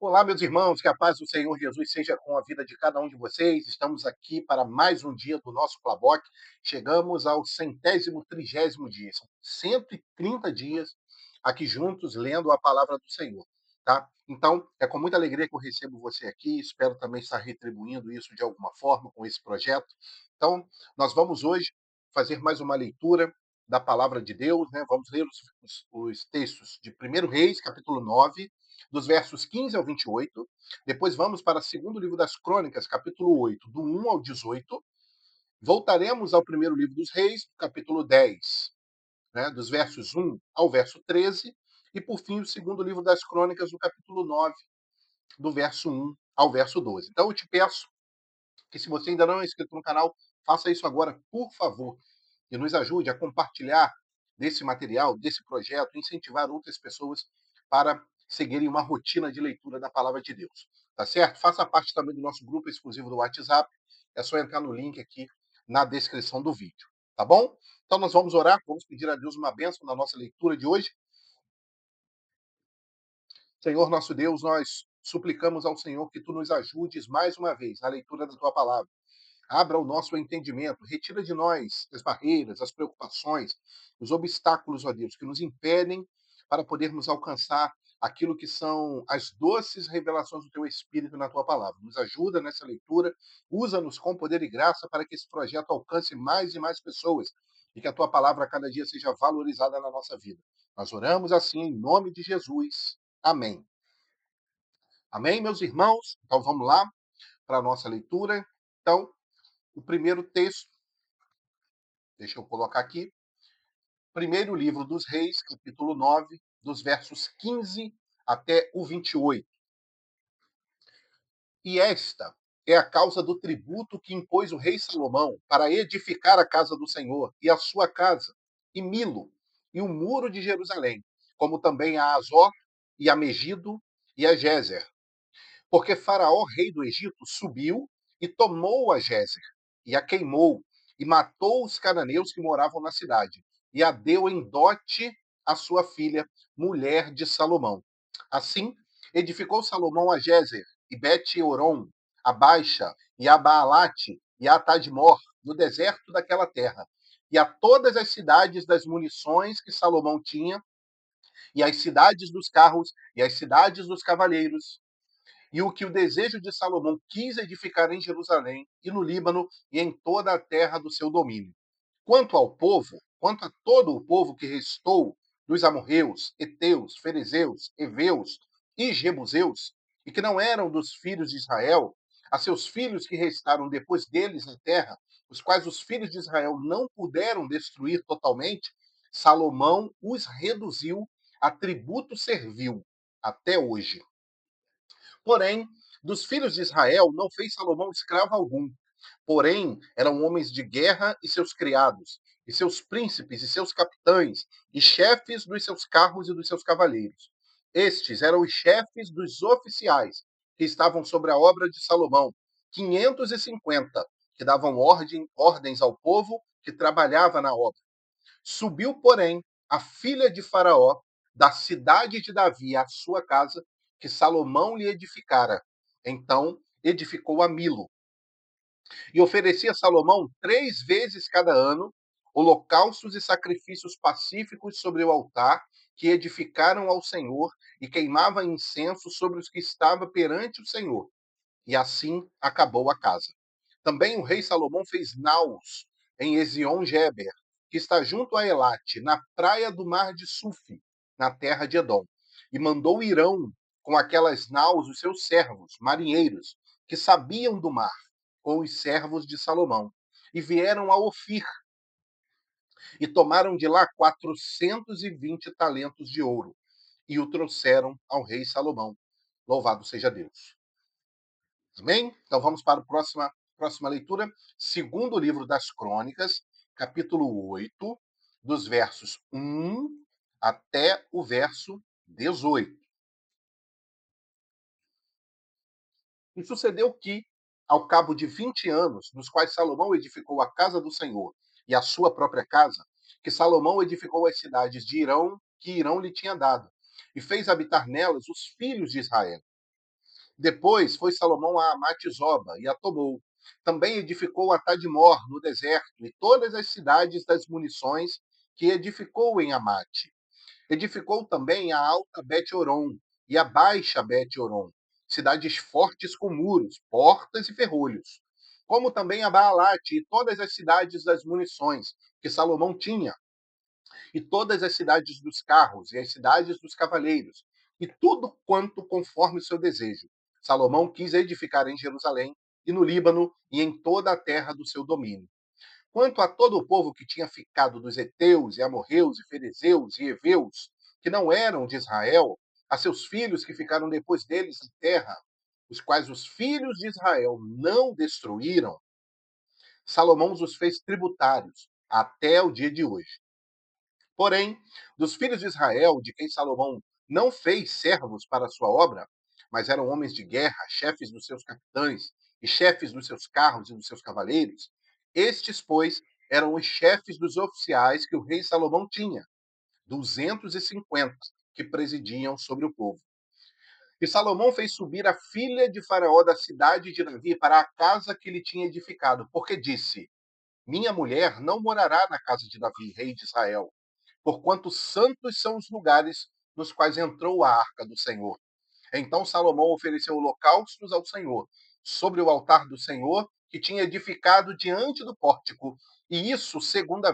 Olá, meus irmãos, que a paz do Senhor Jesus seja com a vida de cada um de vocês. Estamos aqui para mais um dia do nosso Claboc. Chegamos ao centésimo, trigésimo dia. São 130 dias aqui juntos, lendo a palavra do Senhor, tá? Então, é com muita alegria que eu recebo você aqui. Espero também estar retribuindo isso de alguma forma com esse projeto. Então, nós vamos hoje fazer mais uma leitura da palavra de Deus, né? Vamos ler os textos de 1 Reis, capítulo 9, dos versos 15 ao 28. Depois vamos para o segundo livro das Crônicas, capítulo 8, do 1 ao 18. Voltaremos ao primeiro livro dos Reis, capítulo 10, né, dos versos 1 ao verso 13. E, por fim, o segundo livro das Crônicas, do capítulo 9, do verso 1 ao verso 12. Então, eu te peço que, se você ainda não é inscrito no canal, faça isso agora, por favor, e nos ajude a compartilhar desse material, desse projeto, incentivar outras pessoas para seguirem uma rotina de leitura da palavra de Deus. Tá certo? Faça parte também do nosso grupo exclusivo do WhatsApp. É só entrar no link aqui na descrição do vídeo. Tá bom? Então nós vamos orar, vamos pedir a Deus uma bênção na nossa leitura de hoje. Senhor nosso Deus, nós suplicamos ao Senhor que tu nos ajudes mais uma vez na leitura da tua palavra. Abra o nosso entendimento, retira de nós as barreiras, as preocupações, os obstáculos, ó Deus, que nos impedem para podermos alcançar aquilo que são as doces revelações do teu Espírito na tua palavra. Nos ajuda nessa leitura, usa-nos com poder e graça para que esse projeto alcance mais e mais pessoas e que a tua palavra a cada dia seja valorizada na nossa vida. Nós oramos assim em nome de Jesus. Amém. Amém, meus irmãos? Então vamos lá para a nossa leitura. Então, o primeiro texto, deixa eu colocar aqui. Primeiro livro dos Reis, capítulo 9, dos versos 15 até o 28. E esta é a causa do tributo que impôs o rei Salomão para edificar a casa do Senhor e a sua casa, e Milo, e o muro de Jerusalém, como também a Azor, e a Megido, e a Gézer. Porque Faraó, rei do Egito, subiu e tomou a Gézer, e a queimou, e matou os cananeus que moravam na cidade, e a deu em dote à sua filha, mulher de Salomão. Assim, edificou Salomão a Gézer, e Bet-Horon, a Baixa, e a Baalate, e a Tadmor, no deserto daquela terra, e a todas as cidades das munições que Salomão tinha, e as cidades dos carros, e as cidades dos cavaleiros, e o que o desejo de Salomão quis edificar em Jerusalém e no Líbano e em toda a terra do seu domínio. Quanto ao povo, quanto a todo o povo que restou dos amorreus, heteus, ferezeus, heveus e jebuseus, e que não eram dos filhos de Israel, a seus filhos que restaram depois deles na terra, os quais os filhos de Israel não puderam destruir totalmente, Salomão os reduziu a tributo servil até hoje. Porém, dos filhos de Israel não fez Salomão escravo algum. Porém, eram homens de guerra e seus criados, e seus príncipes e seus capitães, e chefes dos seus carros e dos seus cavaleiros. Estes eram os chefes dos oficiais que estavam sobre a obra de Salomão, 550, que davam ordens ao povo que trabalhava na obra. Subiu, porém, a filha de Faraó da cidade de Davi à sua casa, que Salomão lhe edificara. Então edificou a Milo. E oferecia a Salomão 3 vezes cada ano holocaustos e sacrifícios pacíficos sobre o altar que edificaram ao Senhor, e queimava incenso sobre os que estavam perante o Senhor. E assim acabou a casa. Também o rei Salomão fez naus em Ezion-Geber, que está junto a Elate, na praia do mar de Sufi, na terra de Edom. E mandou Irão com aquelas naus os seus servos, marinheiros, que sabiam do mar, com os servos de Salomão. E vieram a Ofir, e tomaram de lá 420 talentos de ouro, e o trouxeram ao rei Salomão. Louvado seja Deus. Amém? Então vamos para a próxima leitura. Segundo livro das Crônicas, capítulo 8, dos versos 1 até o verso 18. E sucedeu que, ao cabo de 20 anos, nos quais Salomão edificou a casa do Senhor e a sua própria casa, que Salomão edificou as cidades de Irão, que Irão lhe tinha dado, e fez habitar nelas os filhos de Israel. Depois foi Salomão a Amate-Zoba e a tomou. Também edificou a Tadmor no deserto e todas as cidades das munições que edificou em Amate. Edificou também a alta Bet-Oron e a baixa Bet-Oron, cidades fortes com muros, portas e ferrolhos, como também a Baalate e todas as cidades das munições que Salomão tinha, e todas as cidades dos carros e as cidades dos cavaleiros, e tudo quanto conforme o seu desejo. Salomão quis edificar em Jerusalém e no Líbano e em toda a terra do seu domínio. Quanto a todo o povo que tinha ficado dos heteus e amorreus e ferezeus e heveus, que não eram de Israel, a seus filhos que ficaram depois deles em terra, os quais os filhos de Israel não destruíram, Salomão os fez tributários até o dia de hoje. Porém, dos filhos de Israel, de quem Salomão não fez servos para a sua obra, mas eram homens de guerra, chefes dos seus capitães e chefes dos seus carros e dos seus cavaleiros, estes, pois, eram os chefes dos oficiais que o rei Salomão tinha, 250, que presidiam sobre o povo. E Salomão fez subir a filha de Faraó da cidade de Davi para a casa que ele tinha edificado, porque disse: Minha mulher não morará na casa de Davi, rei de Israel, porquanto santos são os lugares nos quais entrou a arca do Senhor. Então Salomão ofereceu holocaustos ao Senhor, sobre o altar do Senhor, que tinha edificado diante do pórtico, e isso segundo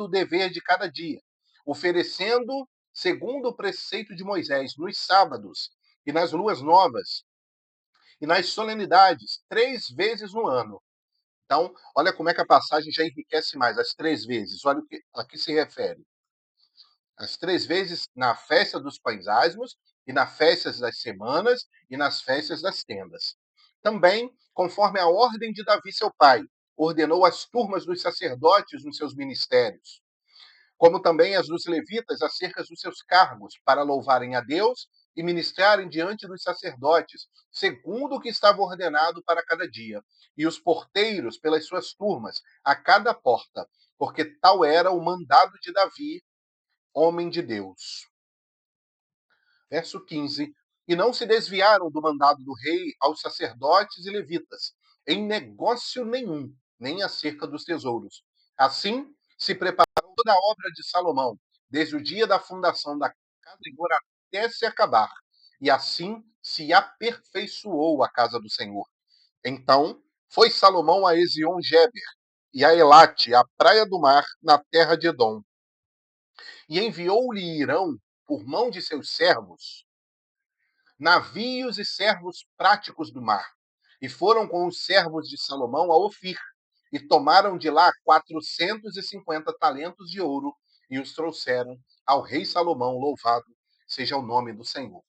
o dever de cada dia, oferecendo segundo o preceito de Moisés, nos sábados e nas luas novas e nas solenidades, 3 vezes no ano. Então, olha como é que a passagem já enriquece mais, as 3 vezes. Olha a que se refere. As 3 vezes na festa dos pães asmos, e nas festas das semanas, e nas festas das tendas. Também, conforme a ordem de Davi, seu pai, ordenou as turmas dos sacerdotes nos seus ministérios, como também as dos levitas acerca dos seus cargos, para louvarem a Deus e ministrarem diante dos sacerdotes, segundo o que estava ordenado para cada dia, e os porteiros pelas suas turmas, a cada porta, porque tal era o mandado de Davi, homem de Deus. Verso 15. E não se desviaram do mandado do rei aos sacerdotes e levitas, em negócio nenhum, nem acerca dos tesouros. Assim, se preparou toda a obra de Salomão, desde o dia da fundação da casa de Senhor até se acabar. E assim se aperfeiçoou a casa do Senhor. Então, foi Salomão a Ezion-Geber e a Elate, a praia do mar, na terra de Edom. E enviou-lhe Irão, por mão de seus servos, navios e servos práticos do mar, e foram com os servos de Salomão a Ofir, e tomaram de lá 450 talentos de ouro, e os trouxeram ao rei Salomão, louvado seja o nome do Senhor.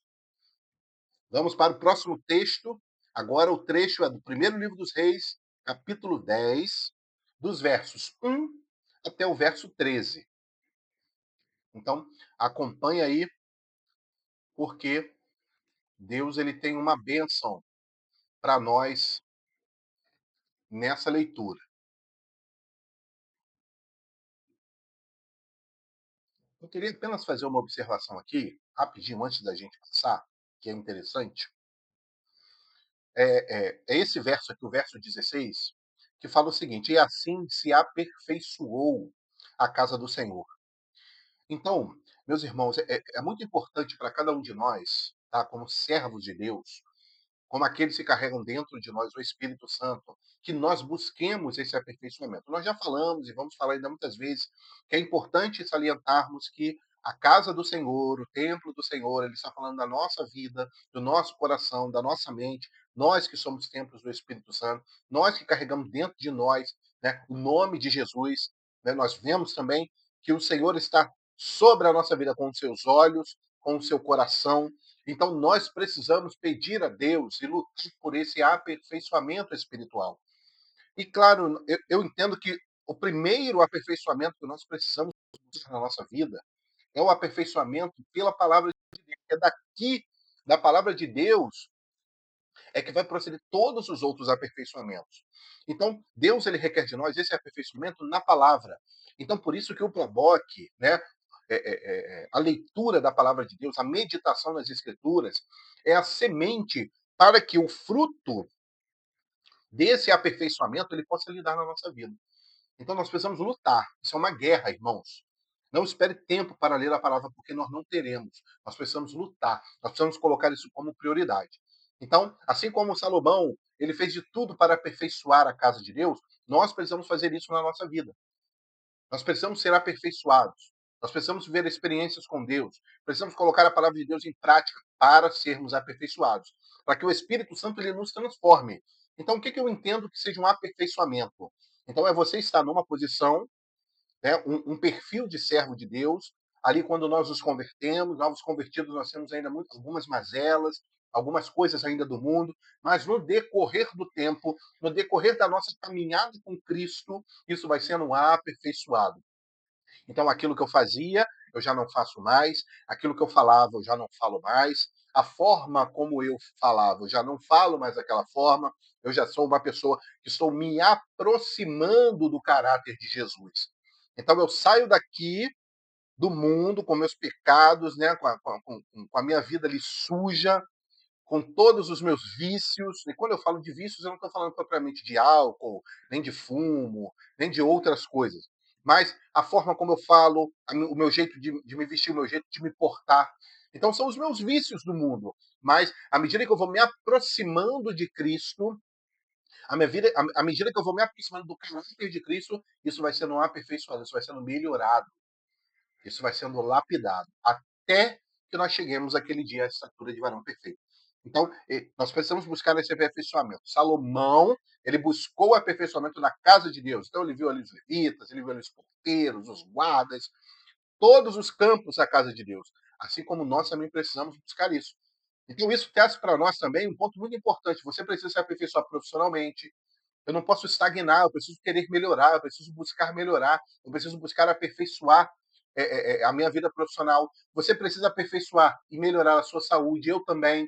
Vamos para o próximo texto. Agora o trecho é do primeiro livro dos Reis, capítulo 10, dos versos 1 até o verso 13. Então, acompanha aí, porque Deus ele tem uma bênção para nós nessa leitura. Eu queria apenas fazer uma observação aqui, rapidinho, antes da gente passar, que é interessante. É esse verso aqui, o verso 16, que fala o seguinte: E assim se aperfeiçoou a casa do Senhor. Então, meus irmãos, é muito importante para cada um de nós, tá, como servos de Deus, como aqueles que carregam dentro de nós o Espírito Santo, que nós busquemos esse aperfeiçoamento. Nós já falamos e vamos falar ainda muitas vezes que é importante salientarmos que a casa do Senhor, o templo do Senhor, ele está falando da nossa vida, do nosso coração, da nossa mente, nós que somos templos do Espírito Santo, nós que carregamos dentro de nós, né, o nome de Jesus, né, nós vemos também que o Senhor está sobre a nossa vida com os seus olhos, com o seu coração, então, nós precisamos pedir a Deus e lutar por esse aperfeiçoamento espiritual. E, claro, eu entendo que o primeiro aperfeiçoamento que nós precisamos buscar na nossa vida é o aperfeiçoamento pela palavra de Deus. É daqui, da palavra de Deus, é que vai proceder todos os outros aperfeiçoamentos. Então, Deus ele requer de nós esse aperfeiçoamento na palavra. Então, por isso que o Proboc, né, a leitura da palavra de Deus, a meditação nas Escrituras, é a semente para que o fruto desse aperfeiçoamento ele possa lidar na nossa vida. Então nós precisamos lutar. Isso é uma guerra, irmãos. Não espere tempo para ler a palavra, porque nós não teremos. Nós precisamos lutar. Nós precisamos colocar isso como prioridade. Então, assim como Salomão, ele fez de tudo para aperfeiçoar a casa de Deus, nós precisamos fazer isso na nossa vida. Nós precisamos ser aperfeiçoados. Nós precisamos viver experiências com Deus. Precisamos colocar a palavra de Deus em prática para sermos aperfeiçoados. Para que o Espírito Santo ele nos transforme. Então, o que eu entendo que seja um aperfeiçoamento? Então, é você estar numa posição, né, um perfil de servo de Deus. Ali, quando nós nos convertemos, novos convertidos, nós temos ainda algumas mazelas, algumas coisas ainda do mundo, mas no decorrer do tempo, no decorrer da nossa caminhada com Cristo, isso vai sendo aperfeiçoado. Então, aquilo que eu fazia, eu já não faço mais, aquilo que eu falava, eu já não falo mais, a forma como eu falava, eu já não falo mais daquela forma, eu já sou uma pessoa que estou me aproximando do caráter de Jesus. Então, eu saio daqui do mundo com meus pecados, né, com a minha vida ali suja, com todos os meus vícios. E quando eu falo de vícios, eu não estou falando propriamente de álcool, nem de fumo, nem de outras coisas. Mas a forma como eu falo, o meu jeito de me vestir, o meu jeito de me portar. Então, são os meus vícios do mundo. Mas, à medida que eu vou me aproximando de Cristo, à medida que eu vou me aproximando do caráter de Cristo, isso vai sendo aperfeiçoado, isso vai sendo melhorado, isso vai sendo lapidado, até que nós cheguemos àquele dia à estatura de varão perfeito. Então, nós precisamos buscar esse aperfeiçoamento. Salomão, ele buscou o aperfeiçoamento na casa de Deus. Então, ele viu ali os levitas, ele viu ali os porteiros, os guardas, todos os campos da casa de Deus. Assim como nós também precisamos buscar isso. Então, isso traz para nós também um ponto muito importante. Você precisa se aperfeiçoar profissionalmente. Eu não posso estagnar, eu preciso querer melhorar, eu preciso buscar melhorar, eu preciso buscar aperfeiçoar a minha vida profissional. Você precisa aperfeiçoar e melhorar a sua saúde, eu também.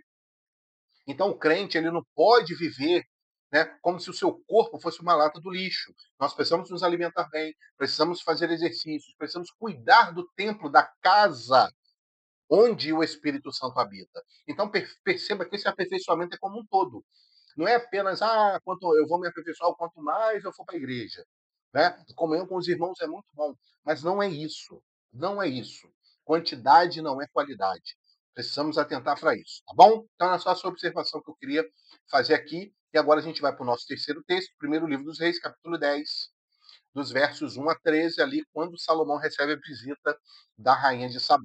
Então, o crente ele não pode viver, né, como se o seu corpo fosse uma lata do lixo. Nós precisamos nos alimentar bem, precisamos fazer exercícios, precisamos cuidar do templo, da casa onde o Espírito Santo habita. Então, perceba que esse aperfeiçoamento é como um todo. Não é apenas, quanto eu vou me aperfeiçoar, quanto mais eu for para a igreja. Né? Comunhão com os irmãos é muito bom, mas não é isso. Não é isso. Quantidade não é qualidade. Precisamos atentar para isso, tá bom? Então, é só essa observação que eu queria fazer aqui. E agora a gente vai para o nosso terceiro texto, primeiro livro dos Reis, capítulo 10, dos versos 1 a 13, ali, quando Salomão recebe a visita da rainha de Sabá.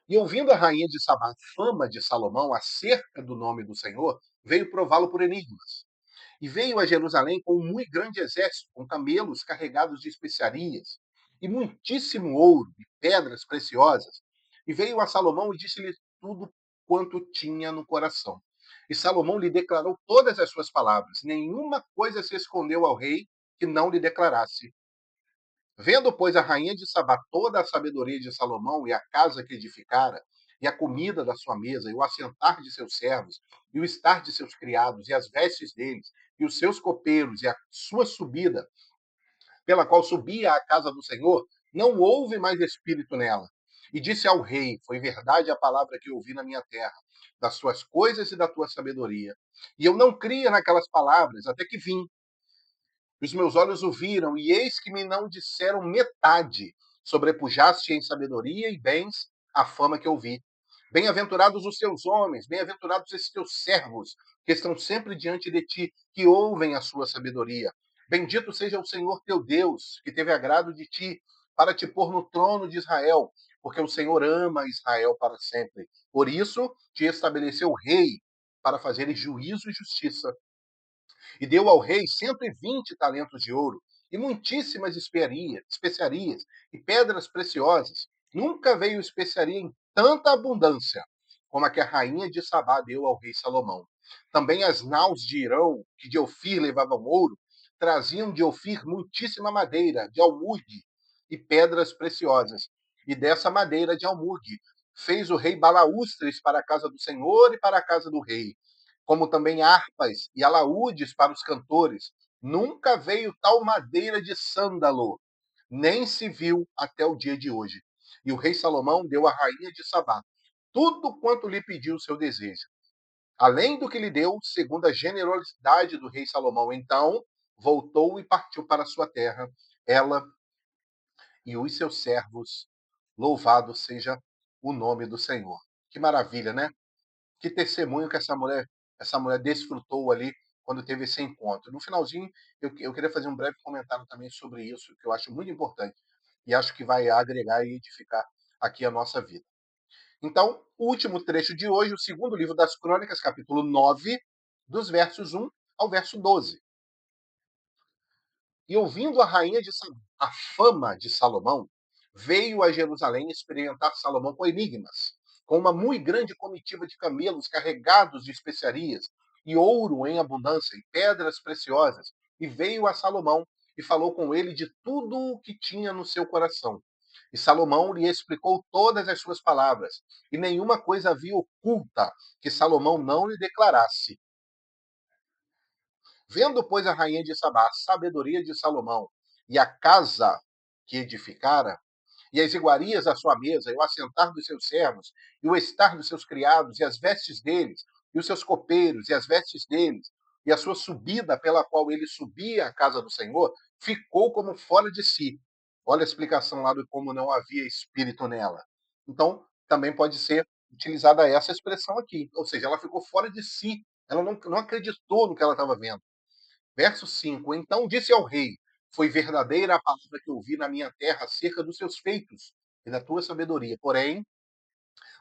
E ouvindo a rainha de Sabá a fama de Salomão acerca do nome do Senhor, veio prová-lo por enigmas. E veio a Jerusalém com um muito grande exército, com camelos carregados de especiarias, e muitíssimo ouro e pedras preciosas. E veio a Salomão e disse-lhe tudo quanto tinha no coração. E Salomão lhe declarou todas as suas palavras. Nenhuma coisa se escondeu ao rei que não lhe declarasse. Vendo, pois, a rainha de Sabá toda a sabedoria de Salomão e a casa que edificara, e a comida da sua mesa, e o assentar de seus servos, e o estar de seus criados, e as vestes deles, e os seus copeiros, e a sua subida, pela qual subia à casa do Senhor, não houve mais espírito nela. E disse ao rei: Foi verdade a palavra que ouvi na minha terra, das suas coisas e da tua sabedoria. E eu não cria naquelas palavras, até que vim. Os meus olhos o viram, e eis que me não disseram metade. Sobrepujaste em sabedoria e bens a fama que ouvi. Bem-aventurados os teus homens, bem-aventurados esses teus servos, que estão sempre diante de ti, que ouvem a sua sabedoria. Bendito seja o Senhor teu Deus, que teve agrado de ti, para te pôr no trono de Israel, porque o Senhor ama Israel para sempre. Por isso te estabeleceu rei, para fazer juízo e justiça, e deu ao rei 120 talentos de ouro e muitíssimas especiarias e pedras preciosas. Nunca veio especiaria em tanta abundância como a que a rainha de Sabá deu ao rei Salomão. Também as naus de Irão, que de Ofir levavam ouro, traziam de Ofir muitíssima madeira, de almude e pedras preciosas. E dessa madeira de almude fez o rei balaústres para a casa do Senhor e para a casa do rei, como também harpas e alaúdes para os cantores. Nunca veio tal madeira de sândalo, nem se viu até o dia de hoje. E o rei Salomão deu à rainha de Sabá tudo quanto lhe pediu o seu desejo, além do que lhe deu, segundo a generosidade do rei Salomão. Então voltou e partiu para a sua terra, ela e os seus servos. Louvado seja o nome do Senhor. Que maravilha, né? Que testemunho que essa mulher desfrutou ali quando teve esse encontro. No finalzinho, eu queria fazer um breve comentário também sobre isso, que eu acho muito importante e acho que vai agregar e edificar aqui a nossa vida. Então, o último trecho de hoje, o segundo livro das Crônicas, capítulo 9, dos versos 1 ao verso 12. E ouvindo a rainha de Sabá a fama de Salomão, veio a Jerusalém experimentar Salomão com enigmas, com uma muito grande comitiva de camelos carregados de especiarias e ouro em abundância e pedras preciosas. E veio a Salomão e falou com ele de tudo o que tinha no seu coração. E Salomão lhe explicou todas as suas palavras, e nenhuma coisa havia oculta que Salomão não lhe declarasse. Vendo, pois, a rainha de Sabá a sabedoria de Salomão e a casa que edificara, e as iguarias à sua mesa, e o assentar dos seus servos, e o estar dos seus criados, e as vestes deles, e os seus copeiros, e as vestes deles, e a sua subida pela qual ele subia à casa do Senhor, ficou como fora de si. Olha a explicação lá do como não havia espírito nela. Então, também pode ser utilizada essa expressão aqui. Ou seja, ela ficou fora de si. Ela não acreditou no que ela estava vendo. Verso 5: Então disse ao rei: Foi verdadeira a palavra que ouvi na minha terra acerca dos seus feitos e da tua sabedoria. Porém,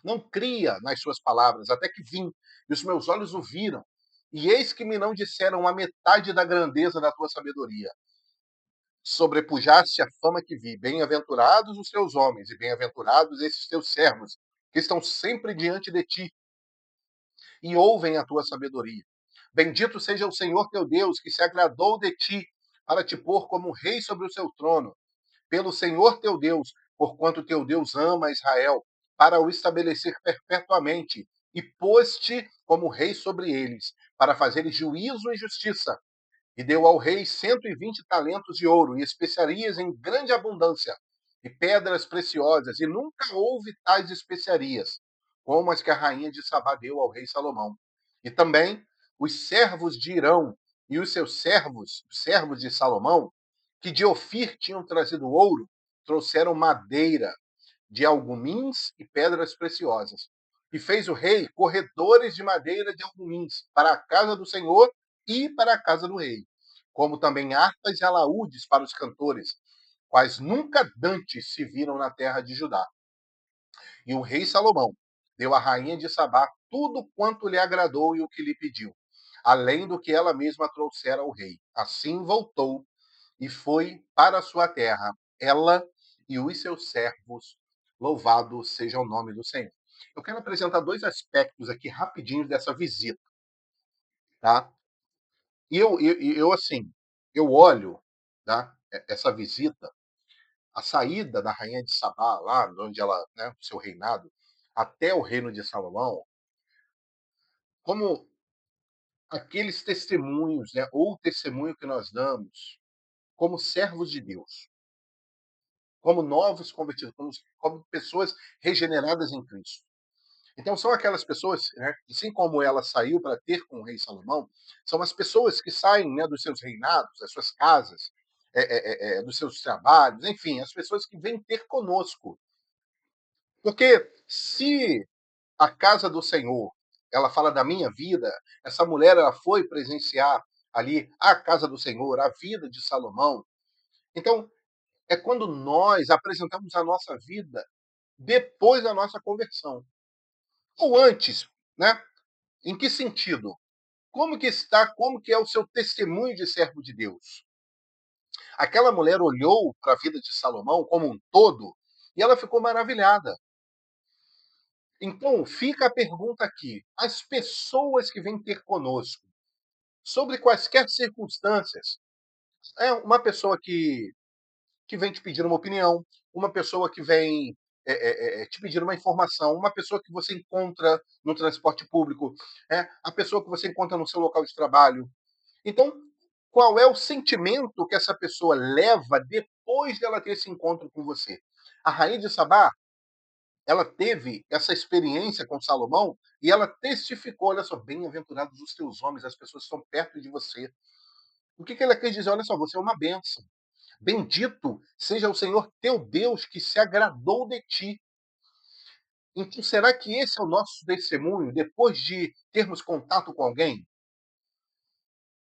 não cria nas suas palavras, até que vim, e os meus olhos o viram. E eis que me não disseram a metade da grandeza da tua sabedoria. Sobrepujaste a fama que vi. Bem-aventurados os teus homens, e bem-aventurados esses teus servos, que estão sempre diante de ti e ouvem a tua sabedoria. Bendito seja o Senhor teu Deus, que se agradou de ti para te pôr como rei sobre o seu trono, pelo Senhor teu Deus, porquanto teu Deus ama Israel, para o estabelecer perpetuamente, e pôs-te como rei sobre eles, para fazer juízo e justiça. E deu ao rei 120 talentos de ouro, e especiarias em grande abundância, e pedras preciosas, e nunca houve tais especiarias, como as que a rainha de Sabá deu ao rei Salomão. E também os servos de Irão e os seus servos, os servos de Salomão, que de Ofir tinham trazido ouro, trouxeram madeira de algumins e pedras preciosas. E fez o rei corredores de madeira de algumins para a casa do Senhor e para a casa do rei, como também harpas e alaúdes para os cantores, quais nunca dantes se viram na terra de Judá. E o rei Salomão deu à rainha de Sabá tudo quanto lhe agradou e o que lhe pediu, além do que ela mesma trouxera ao rei. Assim voltou e foi para a sua terra, ela e os seus servos. Louvado seja o nome do Senhor. Eu quero apresentar dois aspectos aqui rapidinho dessa visita, tá? E assim, eu olho, tá, essa visita, a saída da rainha de Sabá, lá onde ela, né, o seu reinado, até o reino de Salomão, como aqueles testemunhos, né, ou o testemunho que nós damos como servos de Deus, como novos convertidos, como pessoas regeneradas em Cristo. Então, são aquelas pessoas, né, assim como ela saiu para ter com o rei Salomão, são as pessoas que saem, né, dos seus reinados, das suas casas, dos seus trabalhos, enfim, as pessoas que vêm ter conosco. Porque se a casa do Senhor, ela fala da minha vida, essa mulher ela foi presenciar ali a casa do Senhor, a vida de Salomão. Então, é quando nós apresentamos a nossa vida depois da nossa conversão. Ou antes, né? Em que sentido? Como que está, como que é o seu testemunho de servo de Deus? Aquela mulher olhou para a vida de Salomão como um todo e ela ficou maravilhada. Então, fica a pergunta aqui: as pessoas que vêm ter conosco, sobre quaisquer circunstâncias, é uma pessoa que vem te pedir uma opinião, uma pessoa que vem te pedir uma informação, uma pessoa que você encontra no transporte público, a pessoa que você encontra no seu local de trabalho. Então, qual é o sentimento que essa pessoa leva depois dela ter esse encontro com você. A rainha de Sabá, ela teve essa experiência com Salomão e ela testificou, olha só, bem-aventurados os teus homens, as pessoas que estão perto de você. O que ela quis dizer? Olha só, você é uma bênção. Bendito seja o Senhor teu Deus que se agradou de ti. Então, será que esse é o nosso testemunho depois de termos contato com alguém?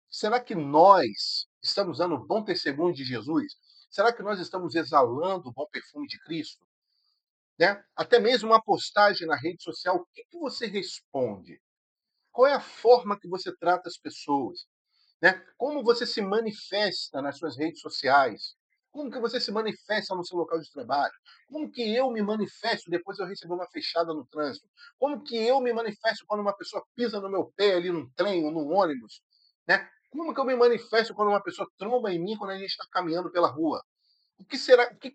Será que nós estamos dando um bom testemunho de Jesus? Será que nós estamos exalando o bom perfume de Cristo? Né? Até mesmo uma postagem na rede social, o que você responde? Qual é a forma que você trata as pessoas? Né? Como você se manifesta nas suas redes sociais? Como que você se manifesta no seu local de trabalho? Como que eu me manifesto depois de eu receber uma fechada no trânsito? Como que eu me manifesto quando uma pessoa pisa no meu pé ali num trem ou num ônibus? Né? Como que eu me manifesto quando uma pessoa tromba em mim quando a gente está caminhando pela rua? O que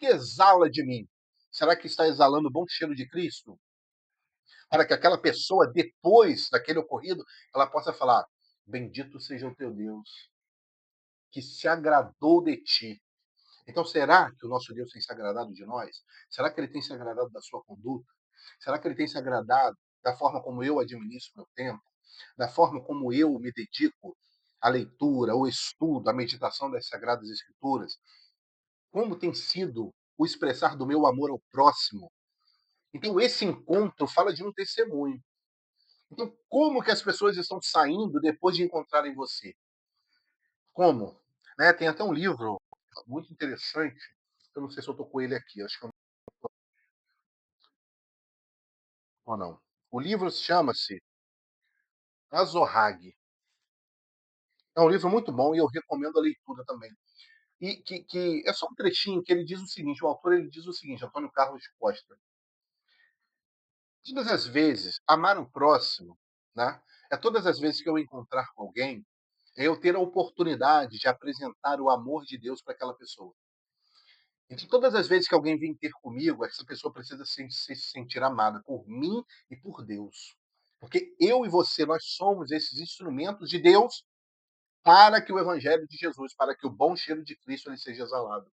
exala de mim? Será que está exalando o bom cheiro de Cristo? Para que aquela pessoa, depois daquele ocorrido, ela possa falar: bendito seja o teu Deus, que se agradou de ti. Então, será que o nosso Deus tem se agradado de nós? Será que ele tem se agradado da sua conduta? Será que ele tem se agradado da forma como eu administro meu tempo? Da forma como eu me dedico à leitura, ao estudo, à meditação das Sagradas Escrituras? Como tem sido o expressar do meu amor ao próximo? Então, esse encontro fala de um testemunho. Então, como que as pessoas estão saindo depois de encontrarem você? Como? Né, tem até um livro muito interessante, eu não sei se eu estou com ele aqui, acho que eu ou não. O livro chama-se Azorrague. É um livro muito bom e eu recomendo a leitura também. E que é só um trechinho que ele diz o seguinte, o autor ele diz o seguinte, Antônio Carlos Costa: todas as vezes, amar o próximo, né, é todas as vezes que eu encontrar com alguém, é eu ter a oportunidade de apresentar o amor de Deus para aquela pessoa. Então, todas as vezes que alguém vem ter comigo, essa pessoa precisa se sentir amada por mim e por Deus. Porque eu e você, nós somos esses instrumentos de Deus para que o evangelho de Jesus, para que o bom cheiro de Cristo ele seja exalado.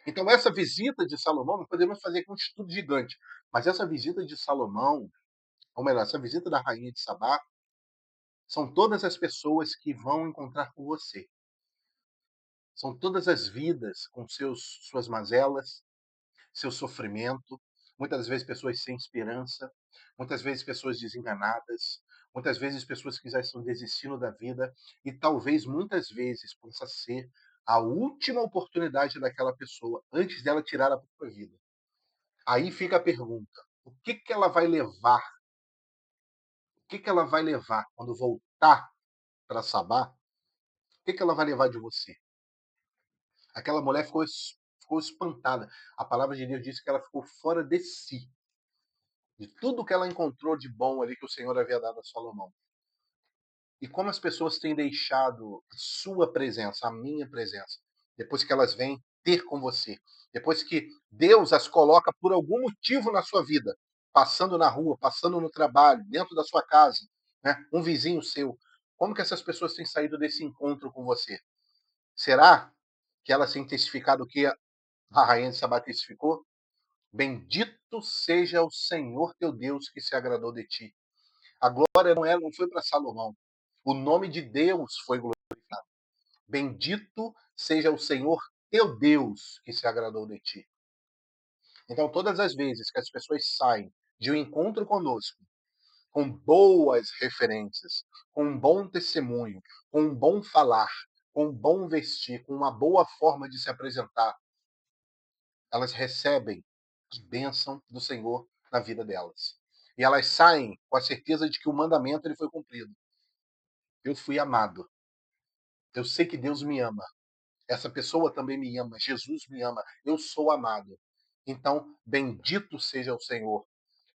Então, essa visita de Salomão, nós podemos fazer com um estudo gigante, mas essa visita de Salomão, ou melhor, essa visita da rainha de Sabá, são todas as pessoas que vão encontrar com você. São todas as vidas com suas mazelas, seu sofrimento, muitas vezes pessoas sem esperança, muitas vezes pessoas desenganadas, muitas vezes pessoas que já estão desistindo da vida e talvez muitas vezes possa ser a última oportunidade daquela pessoa antes dela tirar a própria vida. Aí fica a pergunta: o que que ela vai levar? O que que ela vai levar quando voltar para Sabá? O que que ela vai levar de você? Aquela mulher ficou espantada. A palavra de Deus diz que ela ficou fora de si, de tudo que ela encontrou de bom ali que o Senhor havia dado a Salomão. E como as pessoas têm deixado a sua presença, a minha presença, depois que elas vêm ter com você, depois que Deus as coloca por algum motivo na sua vida, passando na rua, passando no trabalho, dentro da sua casa, né? Um vizinho seu. Como que essas pessoas têm saído desse encontro com você? Será que elas têm testificado o que a rainha de Sabá testificou? Bendito seja o Senhor teu Deus que se agradou de ti. A glória não foi para Salomão. O nome de Deus foi glorificado. Bendito seja o Senhor teu Deus que se agradou de ti. Então, todas as vezes que as pessoas saem de um encontro conosco com boas referências, com um bom testemunho, com um bom falar, com um bom vestir, com uma boa forma de se apresentar, elas recebem a bênção do Senhor na vida delas. E elas saem com a certeza de que o mandamento ele foi cumprido. Eu fui amado. Eu sei que Deus me ama. Essa pessoa também me ama. Jesus me ama. Eu sou amado. Então, bendito seja o Senhor,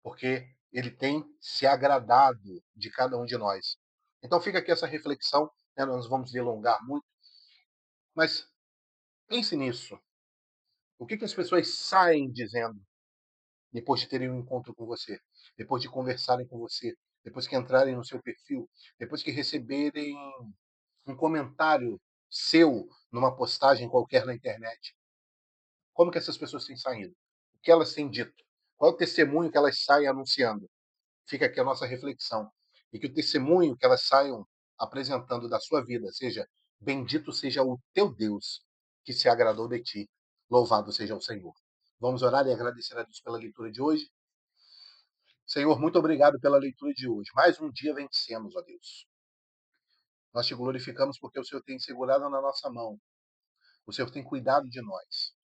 porque ele tem se agradado de cada um de nós. Então, fica aqui essa reflexão. Né? Nós vamos delongar muito, mas pense nisso. O que as pessoas saem dizendo depois de terem um encontro com você, depois de conversarem com você, depois que entrarem no seu perfil, depois que receberem um comentário seu numa postagem qualquer na internet? Como que essas pessoas têm saído? O que elas têm dito? Qual é o testemunho que elas saem anunciando? Fica aqui a nossa reflexão. E que o testemunho que elas saiam apresentando da sua vida seja: bendito seja o teu Deus que se agradou de ti. Louvado seja o Senhor. Vamos orar e agradecer a Deus pela leitura de hoje. Senhor, muito obrigado pela leitura de hoje. Mais um dia vencemos, ó Deus. Nós te glorificamos porque o Senhor tem segurado na nossa mão. O Senhor tem cuidado de nós.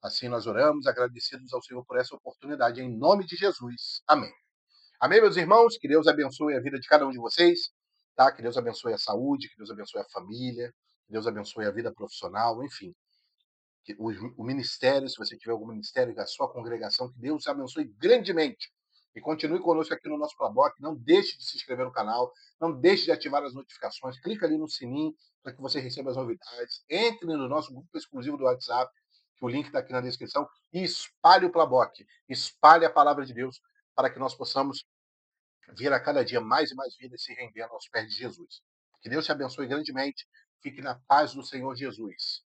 Assim nós oramos, agradecidos ao Senhor por essa oportunidade, em nome de Jesus. Amém. Amém, meus irmãos? Que Deus abençoe a vida de cada um de vocês, tá? Que Deus abençoe a saúde, que Deus abençoe a família, que Deus abençoe a vida profissional, enfim. Que o ministério, se você tiver algum ministério, da sua congregação, que Deus abençoe grandemente. E continue conosco aqui no nosso Plaboc. Não deixe de se inscrever no canal, não deixe de ativar as notificações, clica ali no sininho para que você receba as novidades. Entre no nosso grupo exclusivo do WhatsApp, que o link está aqui na descrição, e espalhe o Plaboc, espalhe a palavra de Deus para que nós possamos ver a cada dia mais e mais vidas se rendendo aos pés de Jesus. Que Deus te abençoe grandemente. Fique na paz do Senhor Jesus.